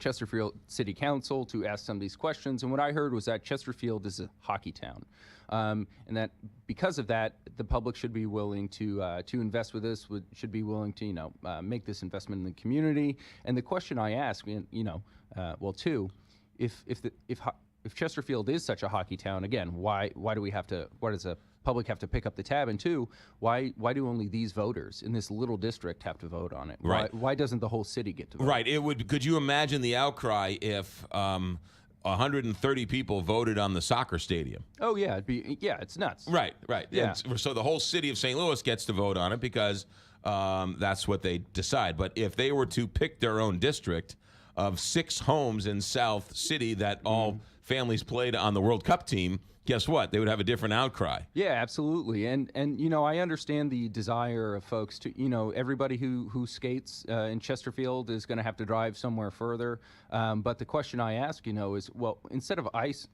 Chesterfield City Council to ask some of these questions. And what I heard was that Chesterfield is a hockey town. And that because of that, the public should be willing to invest with this, should be willing to, make this investment in the community. And the question I ask, two, if Chesterfield is such a hockey town, again, why does the public have to pick up the tab? And two, why do only these voters in this little district have to vote on it? Right. Why doesn't the whole city get to vote? Right. Could you imagine the outcry if 130 people voted on the soccer stadium? Oh yeah, it's nuts. Right. Yeah. And so the whole city of St. Louis gets to vote on it because that's what they decide. But if they were to pick their own district of 6 homes in South City that all families played on the World Cup team, guess what? They would have a different outcry. Yeah, absolutely. And I understand the desire of folks to, everybody who skates in Chesterfield is going to have to drive somewhere further. But the question I ask, is, well, instead of ice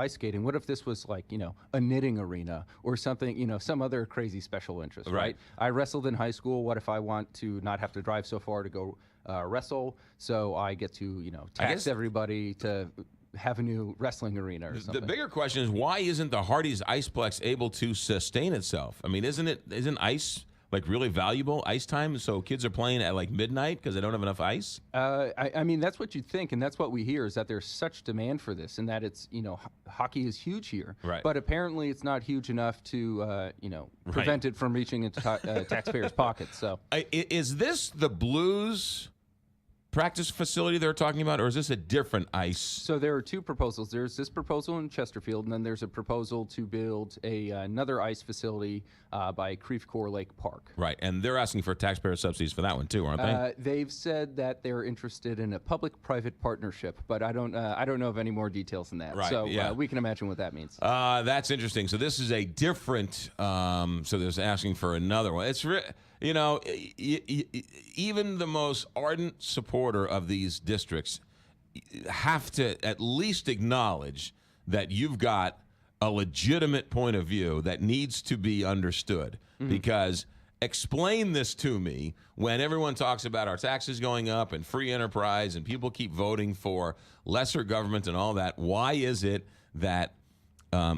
skating, what if this was like, a knitting arena or something, some other crazy special interest, right? I wrestled in high school. What if I want to not have to drive so far to go wrestle? So I get to, tax everybody to have a new wrestling arena or something. The bigger question is, why isn't the Hardee's Iceplex able to sustain itself? I mean, isn't ice like really valuable, ice time? So kids are playing at like midnight because they don't have enough ice? I mean, that's what you'd think, and that's what we hear, is that there's such demand for this, and that it's, hockey is huge here. Right. But apparently it's not huge enough to, prevent it from reaching into taxpayers' pockets. So is this the Blues practice facility they're talking about, or is this a different ice? So there are 2 proposals. There's this proposal in Chesterfield, and then there's a proposal to build another ice facility by Creve Coeur Lake Park. Right, and they're asking for taxpayer subsidies for that one too, aren't they? They've said that they're interested in a public-private partnership, but I don't know of any more details than that. Right, so yeah. We can imagine what that means. That's interesting. So this is a different. So there's asking for another one. It's even the most ardent supporter of these districts have to at least acknowledge that you've got a legitimate point of view that needs to be understood. Because explain this to me when everyone talks about our taxes going up and free enterprise and people keep voting for lesser government and all that. Why is it that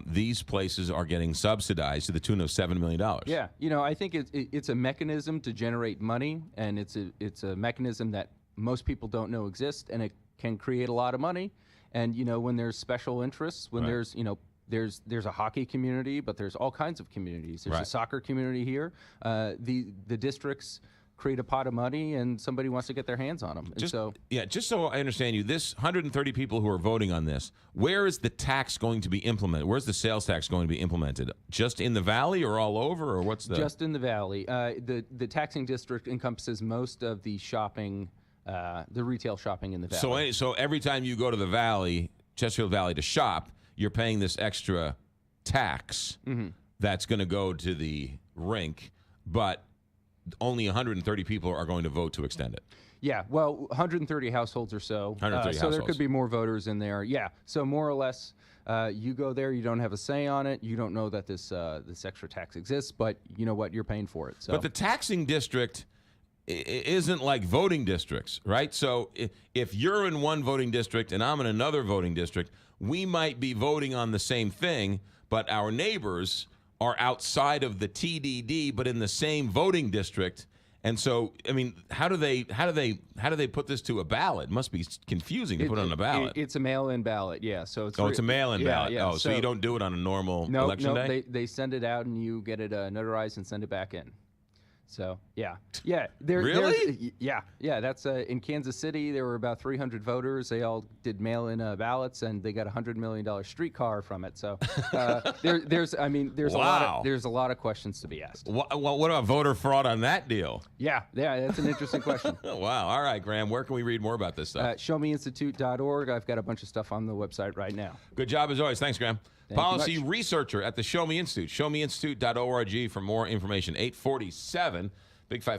these places are getting subsidized to the tune of $7 million? Yeah, I think it's a mechanism to generate money, and it's a mechanism that most people don't know exists, and it can create a lot of money. And when there's special interests, when there's a hockey community, but there's all kinds of communities. There's a soccer community here. The districts create a pot of money, and somebody wants to get their hands on them. Just so I understand you, this 130 people who are voting on this, where is the tax going to be implemented? Where's the sales tax going to be implemented? Just in the valley or all over, or what's the? Just in the valley. The taxing district encompasses most of the shopping, the retail shopping in the valley. So every time you go to the valley, Chesterfield Valley, to shop, you're paying this extra tax that's going to go to the rink, but only 130 people are going to vote to extend it. Yeah, well, 130 households or so. 130 so households. There could be more voters in there. Yeah, so more or less, you go there, you don't have a say on it. You don't know that this extra tax exists, but you know what? You're paying for it. So. But the taxing district isn't like voting districts, right? So if you're in one voting district and I'm in another voting district, we might be voting on the same thing, but our neighbors are outside of the TDD, but in the same voting district. And so, I mean, how do they put this to a ballot? It must be confusing to put it on a ballot. It's a mail-in ballot, yeah. So it's it's a mail-in ballot. Yeah. So you don't do it on a normal election day? They send it out and you get it notarized and send it back in. So yeah. Really? Yeah. That's in Kansas City. There were about 300 voters. They all did mail-in ballots, and they got a $100 million streetcar from it. So there's a lot of questions to be asked. What about voter fraud on that deal? Yeah, that's an interesting question. Wow. All right, Graham. Where can we read more about this stuff? ShowMeInstitute.org. I've got a bunch of stuff on the website right now. Good job as always. Thanks, Graham. Policy researcher at the Show Me Institute. ShowMeInstitute.org for more information. 847. Big 5.